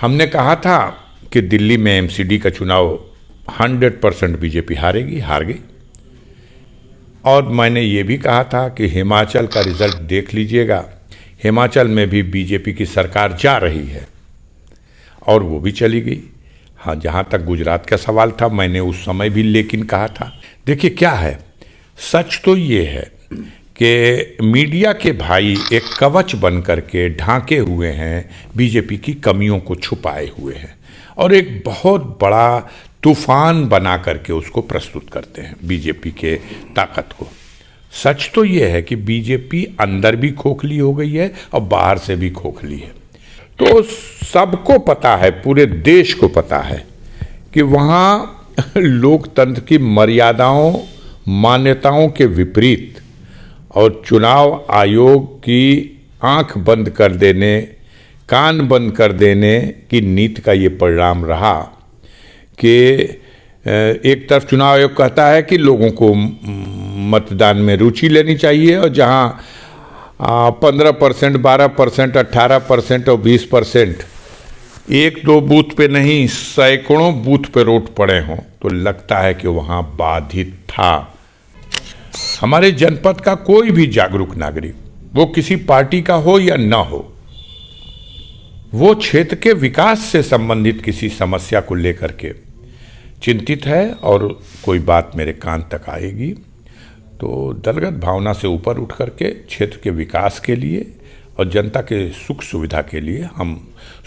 हमने कहा था कि दिल्ली में एमसीडी का चुनाव 100% बीजेपी हारेगी, हार गई। और मैंने ये भी कहा था कि हिमाचल का रिजल्ट देख लीजिएगा, हिमाचल में भी बीजेपी की सरकार जा रही है और वो भी चली गई। हाँ, जहाँ तक गुजरात का सवाल था, मैंने उस समय भी लेकिन कहा था। देखिए क्या है, सच तो ये है कि मीडिया के भाई एक कवच बन करके ढांके हुए हैं, बीजेपी की कमियों को छुपाए हुए हैं और एक बहुत बड़ा तूफान बना करके उसको प्रस्तुत करते हैं बीजेपी के ताकत को। सच तो ये है कि बीजेपी अंदर भी खोखली हो गई है और बाहर से भी खोखली है। तो सबको पता है, पूरे देश को पता है कि वहाँ लोकतंत्र की मर्यादाओं, मान्यताओं के विपरीत और चुनाव आयोग की आंख बंद कर देने, कान बंद कर देने की नीति का ये परिणाम रहा कि एक तरफ चुनाव आयोग कहता है कि लोगों को मतदान में रुचि लेनी चाहिए और जहां 15%, 12%, 18% और 20% एक दो बूथ पे नहीं, सैकड़ों बूथ पे वोट पड़े हों, तो लगता है कि वहां बाधित था। हमारे जनपद का कोई भी जागरूक नागरिक, वो किसी पार्टी का हो या ना हो, वो क्षेत्र के विकास से संबंधित किसी समस्या को लेकर के चिंतित है और कोई बात मेरे कान तक आएगी तो दलगत भावना से ऊपर उठ करके क्षेत्र के विकास के लिए और जनता के सुख सुविधा के लिए हम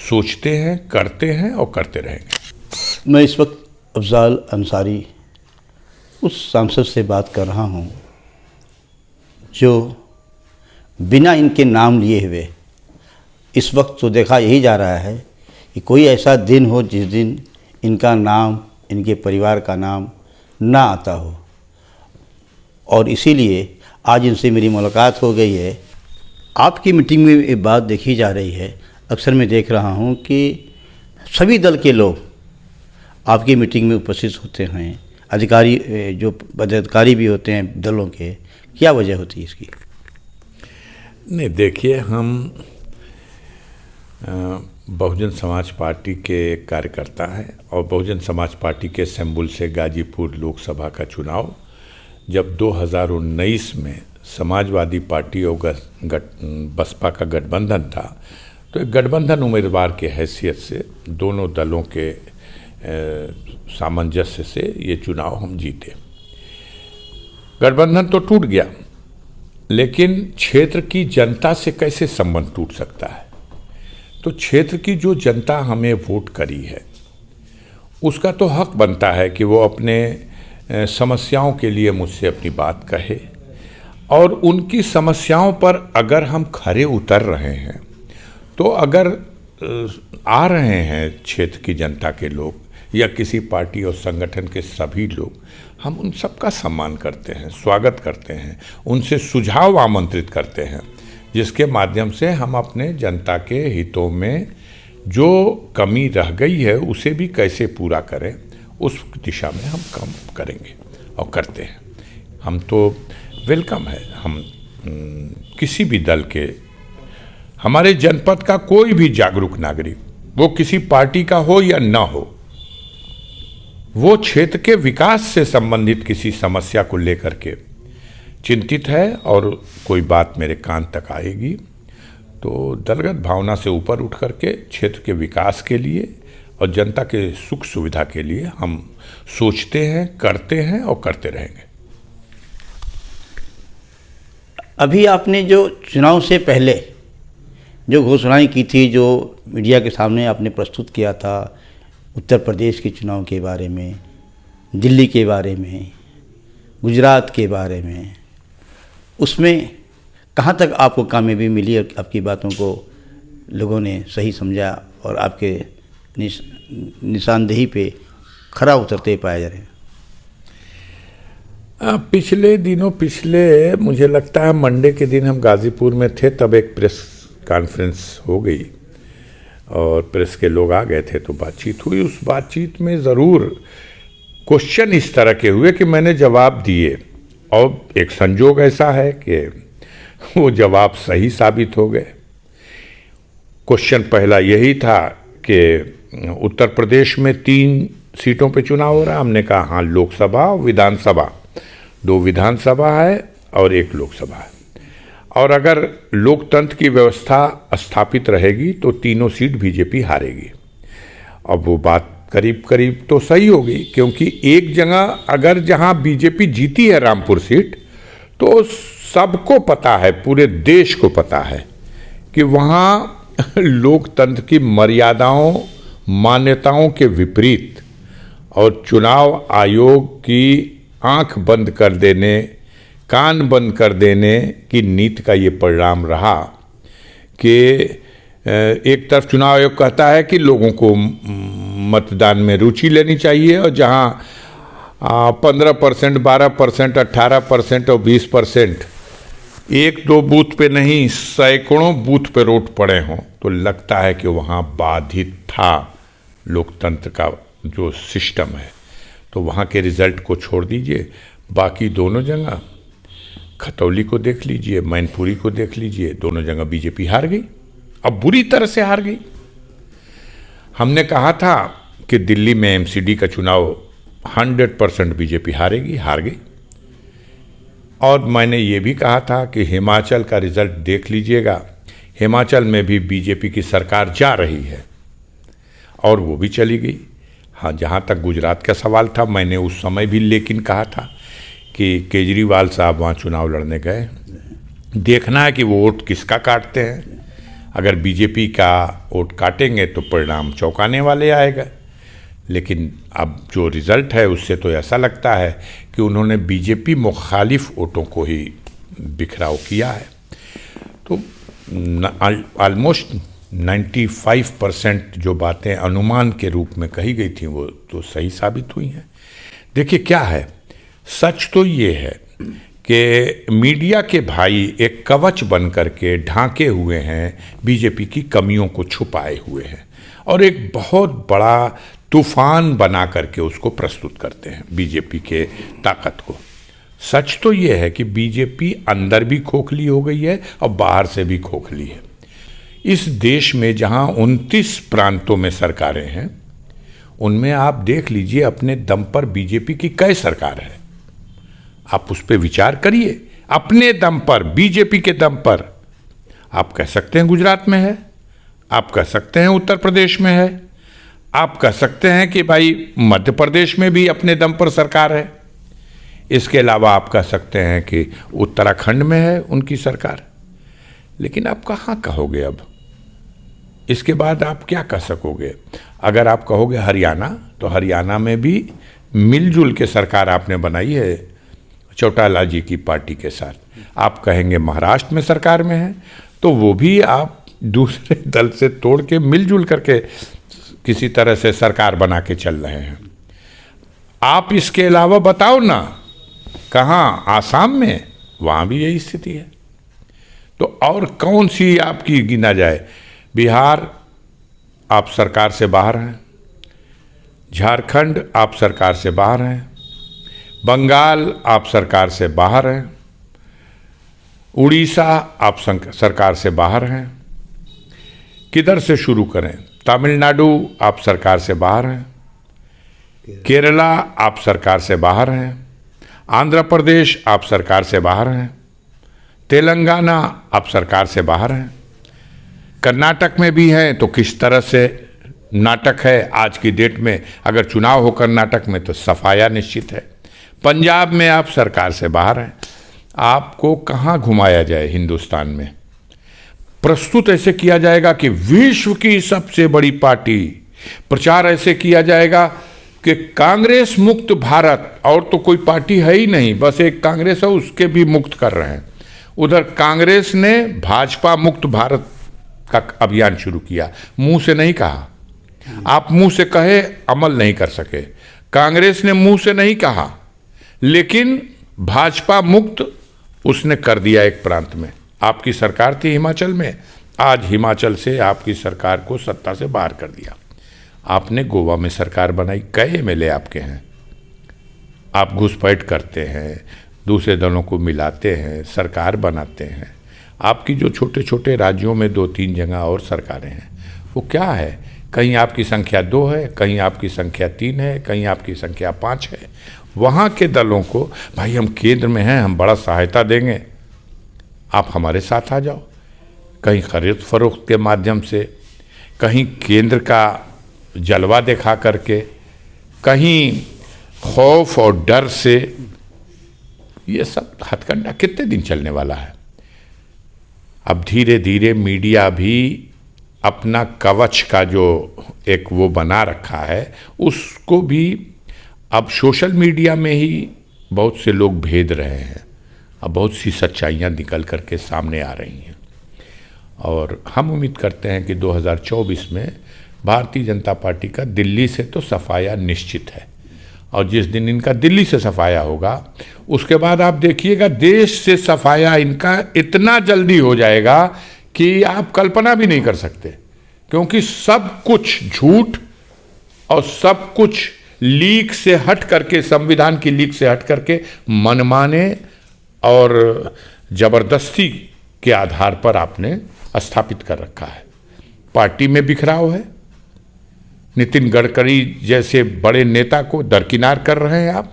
सोचते हैं, करते हैं और करते रहेंगे। मैं इस वक्त अफजाल अंसारी उस सांसद से बात कर रहा हूं जो बिना इनके नाम लिए हुए इस वक्त तो देखा यही जा रहा है कि कोई ऐसा दिन हो जिस दिन इनका नाम, इनके परिवार का नाम ना आता हो। और इसीलिए आज इनसे मेरी मुलाकात हो गई है। आपकी मीटिंग में एक बात देखी जा रही है, अक्सर मैं देख रहा हूँ कि सभी दल के लोग आपकी मीटिंग में उपस्थित होते हैं, अधिकारी जो पदाधिकारी भी होते हैं दलों के, क्या वजह होती है इसकी? नहीं, देखिए, हम बहुजन समाज पार्टी के कार्यकर्ता हैं और बहुजन समाज पार्टी के सिंबल से गाजीपुर लोकसभा का चुनाव जब 2019 में समाजवादी पार्टी और बसपा का गठबंधन था, तो एक गठबंधन उम्मीदवार के हैसियत से दोनों दलों के सामंजस्य से ये चुनाव हम जीते। गठबंधन तो टूट गया, लेकिन क्षेत्र की जनता से कैसे संबंध टूट सकता है? तो क्षेत्र की जो जनता हमें वोट करी है, उसका तो हक बनता है कि वो अपने समस्याओं के लिए मुझसे अपनी बात कहे और उनकी समस्याओं पर अगर हम खरे उतर रहे हैं, तो अगर आ रहे हैं क्षेत्र की जनता के लोग या किसी पार्टी और संगठन के सभी लोग, हम उन सबका सम्मान करते हैं, स्वागत करते हैं, उनसे सुझाव आमंत्रित करते हैं, जिसके माध्यम से हम अपने जनता के हितों में जो कमी रह गई है उसे भी कैसे पूरा करें, उस दिशा में हम काम करेंगे और करते हैं। हम तो वेलकम है, हम किसी भी दल के, हमारे जनपद का कोई भी जागरूक नागरिक, वो किसी पार्टी का हो या ना हो, वो क्षेत्र के विकास से संबंधित किसी समस्या को लेकर के चिंतित है और कोई बात मेरे कान तक आएगी तो दलगत भावना से ऊपर उठ करके क्षेत्र के विकास के लिए और जनता के सुख सुविधा के लिए हम सोचते हैं, करते हैं और करते रहेंगे। अभी आपने जो चुनाव से पहले जो घोषणाएं की थी, जो मीडिया के सामने आपने प्रस्तुत किया था, उत्तर प्रदेश के चुनाव के बारे में, दिल्ली के बारे में, गुजरात के बारे में, उसमें कहाँ तक आपको कामयाबी मिली और आपकी बातों को लोगों ने सही समझा और आपके निशानदेही पे खरा उतरते पाए जा रहे हैं? पिछले दिनों, मुझे लगता है मंडे के दिन हम गाजीपुर में थे, तब एक प्रेस कॉन्फ्रेंस हो गई और प्रेस के लोग आ गए थे तो बातचीत हुई। उस बातचीत में ज़रूर क्वेश्चन इस तरह के हुए कि मैंने जवाब दिए और एक संजोग ऐसा है कि वो जवाब सही साबित हो गए। क्वेश्चन पहला यही था कि उत्तर प्रदेश में 3 सीटों पे चुनाव हो रहा है। हमने कहा हाँ, लोकसभा और विधानसभा, 2 विधानसभा है और 1 लोकसभा है, और अगर लोकतंत्र की व्यवस्था स्थापित रहेगी तो तीनों सीट बीजेपी हारेगी। अब वो बात करीब करीब तो सही होगी, क्योंकि एक जगह अगर जहां बीजेपी जीती है रामपुर सीट, तो सबको पता है, पूरे देश को पता है कि वहां लोकतंत्र की मर्यादाओं, मान्यताओं के विपरीत और चुनाव आयोग की आंख बंद कर देने, कान बंद कर देने की नीति का ये परिणाम रहा कि एक तरफ चुनाव आयोग कहता है कि लोगों को मतदान में रुचि लेनी चाहिए, और जहां 15%, 12%, 18% और 20% 1-2 बूथ पे नहीं, सैकड़ों बूथ पे वोट पड़े हों, तो लगता है कि वहाँ बाधित था लोकतंत्र का जो सिस्टम है। तो वहाँ के रिजल्ट को छोड़ दीजिए, बाकी दोनों जगह, खतौली को देख लीजिए, मैनपुरी को देख लीजिए, दोनों जगह बीजेपी हार गई, अब बुरी तरह से हार गई। हमने कहा था कि दिल्ली में एमसीडी का चुनाव 100% बीजेपी हारेगी, हार गई। और मैंने ये भी कहा था कि हिमाचल का रिजल्ट देख लीजिएगा, हिमाचल में भी बीजेपी की सरकार जा रही है, और वो भी चली गई। हाँ, जहाँ तक गुजरात का सवाल था, मैंने उस समय भी लेकिन कहा था कि केजरीवाल साहब वहाँ चुनाव लड़ने गए, देखना है कि वो वोट किसका काटते हैं। अगर बीजेपी का वोट काटेंगे तो परिणाम चौंकाने वाले आएगा, लेकिन अब जो रिज़ल्ट है उससे तो ऐसा लगता है कि उन्होंने बीजेपी मुखालिफ वोटों को ही बिखराव किया है। तो ऑलमोस्ट 95% जो बातें अनुमान के रूप में कही गई थी वो तो सही साबित हुई हैं। देखिए क्या है, सच तो ये है कि मीडिया के भाई एक कवच बन करके ढांके हुए हैं, बीजेपी की कमियों को छुपाए हुए हैं, और एक बहुत बड़ा तूफान बना करके उसको प्रस्तुत करते हैं, बीजेपी के ताकत को। सच तो ये है कि बीजेपी अंदर भी खोखली हो गई है और बाहर से भी खोखली है। इस देश में जहां 29 प्रांतों में सरकारें हैं, उनमें आप देख लीजिए अपने दम पर बीजेपी की कई सरकार है। आप उस पर विचार करिए, अपने दम पर, बीजेपी के दम पर। आप कह सकते हैं गुजरात में है, आप कह सकते हैं उत्तर प्रदेश में है, आप कह सकते हैं कि भाई मध्य प्रदेश में भी अपने दम पर सरकार है। इसके अलावा आप कह सकते हैं कि उत्तराखंड में है उनकी सरकार। लेकिन आप कहाँ कहोगे अब? इसके बाद आप क्या कह सकोगे? अगर आप कहोगे हरियाणा, तो हरियाणा में भी मिलजुल के सरकार आपने बनाई है चौटाला जी की पार्टी के साथ। आप कहेंगे महाराष्ट्र में सरकार में है, तो वो भी आप दूसरे दल से तोड़ के मिलजुल करके किसी तरह से सरकार बना के चल रहे हैं। आप इसके अलावा बताओ ना, कहाँ? आसाम में, वहाँ भी यही स्थिति है। तो और कौन सी आपकी गिना जाए? बिहार आप सरकार से बाहर हैं, झारखंड आप सरकार से बाहर हैं, बंगाल आप सरकार से बाहर हैं, उड़ीसा आप सरकार से बाहर हैं। किधर से शुरू करें? तमिलनाडु आप सरकार से बाहर हैं, केरला आप सरकार से बाहर हैं, आंध्र प्रदेश आप सरकार से बाहर हैं, तेलंगाना आप सरकार से बाहर हैं, कर्नाटक में भी हैं। तो किस तरह से नाटक है आज की डेट में? अगर चुनाव हो कर्नाटक में तो सफाया निश्चित है। पंजाब में आप सरकार से बाहर हैं। आपको कहाँ घुमाया जाए हिंदुस्तान में? प्रस्तुत ऐसे किया जाएगा कि विश्व की सबसे बड़ी पार्टी, प्रचार ऐसे किया जाएगा कि कांग्रेस मुक्त भारत, और तो कोई पार्टी है ही नहीं, बस एक कांग्रेस है, उसके भी मुक्त कर रहे हैं। उधर कांग्रेस ने भाजपा मुक्त भारत का अभियान शुरू किया, मुंह से नहीं कहा। आप मुंह से कहे अमल नहीं कर सके। कांग्रेस ने मुंह से नहीं कहा, लेकिन भाजपा मुक्त उसने कर दिया एक प्रांत में। आपकी सरकार थी हिमाचल में, आज हिमाचल से आपकी सरकार को सत्ता से बाहर कर दिया। आपने गोवा में सरकार बनाई, कई एमएलए आपके हैं। आप घुसपैठ करते हैं, दूसरे दलों को मिलाते हैं, सरकार बनाते हैं। आपकी जो छोटे छोटे राज्यों में 2-3 जगह और सरकारें हैं, वो क्या है कहीं आपकी संख्या 2 है, कहीं आपकी संख्या 3 है, कहीं आपकी संख्या 5 है। वहाँ के दलों को भाई हम केंद्र में हैं, हम बड़ा सहायता देंगे, आप हमारे साथ आ जाओ। कहीं खरीद फरोख्त के माध्यम से, कहीं केंद्र का जलवा दिखा करके, कहीं खौफ और डर से। ये सब हथकंडा कितने दिन चलने वाला है? अब धीरे धीरे मीडिया भी अपना कवच का जो एक वो बना रखा है, उसको भी अब सोशल मीडिया में ही बहुत से लोग भेद रहे हैं। अब बहुत सी सच्चाइयाँ निकल करके सामने आ रही हैं और हम उम्मीद करते हैं कि 2024 में भारतीय जनता पार्टी का दिल्ली से तो सफाया निश्चित है। और जिस दिन इनका दिल्ली से सफाया होगा, उसके बाद आप देखिएगा देश से सफाया इनका इतना जल्दी हो जाएगा कि आप कल्पना भी नहीं कर सकते, क्योंकि सब कुछ झूठ और सब कुछ लीक से हट करके, संविधान की लीक से हट करके मनमाने और जबरदस्ती के आधार पर आपने स्थापित कर रखा है। पार्टी में बिखराव है। नितिन गडकरी जैसे बड़े नेता को दरकिनार कर रहे हैं आप,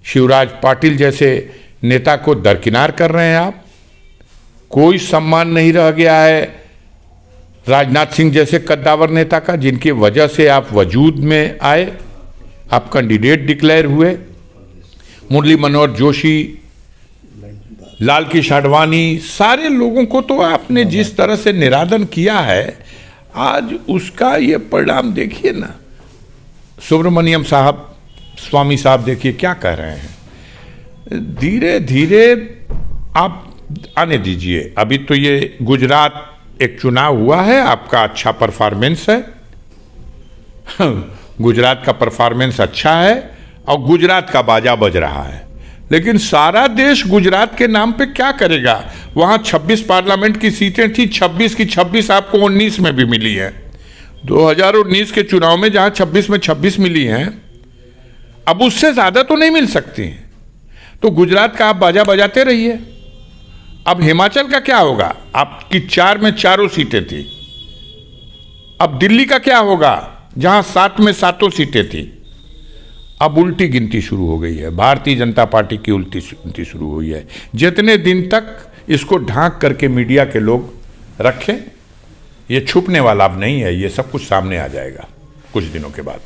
शिवराज पाटिल जैसे नेता को दरकिनार कर रहे हैं आप। कोई सम्मान नहीं रह गया है राजनाथ सिंह जैसे कद्दावर नेता का, जिनकी वजह से आप वजूद में आए, आप कैंडिडेट डिक्लेयर हुए। मुरली मनोहर जोशी, लाल कृष्ण आडवाणी, सारे लोगों को तो आपने जिस तरह से निरादन किया है, आज उसका ये परिणाम देखिए ना। सुब्रमण्यम साहब, स्वामी साहब देखिए क्या कह रहे हैं। धीरे धीरे आप आने दीजिए। अभी तो ये गुजरात एक चुनाव हुआ है, आपका अच्छा परफॉर्मेंस है, गुजरात का परफॉर्मेंस अच्छा है और गुजरात का बाजा बज रहा है। लेकिन सारा देश गुजरात के नाम पे क्या करेगा? वहाँ 26 पार्लियामेंट की सीटें थी, 26 की 26 आपको 19 में भी मिली है। 2019 के चुनाव में जहाँ 26 में 26 मिली हैं, अब उससे ज़्यादा तो नहीं मिल सकती। तो गुजरात का आप बाजा बजाते रहिए। अब हिमाचल का क्या होगा? आपकी 4 में 4 सीटें थी। अब दिल्ली का क्या होगा, जहाँ 7 में 7 सीटें थी? अब उल्टी गिनती शुरू हो गई है। भारतीय जनता पार्टी की उल्टी गिनती शुरू हुई है। जितने दिन तक इसको ढांक करके मीडिया के लोग रखें, ये छुपने वाला अब नहीं है, ये सब कुछ सामने आ जाएगा कुछ दिनों के बाद।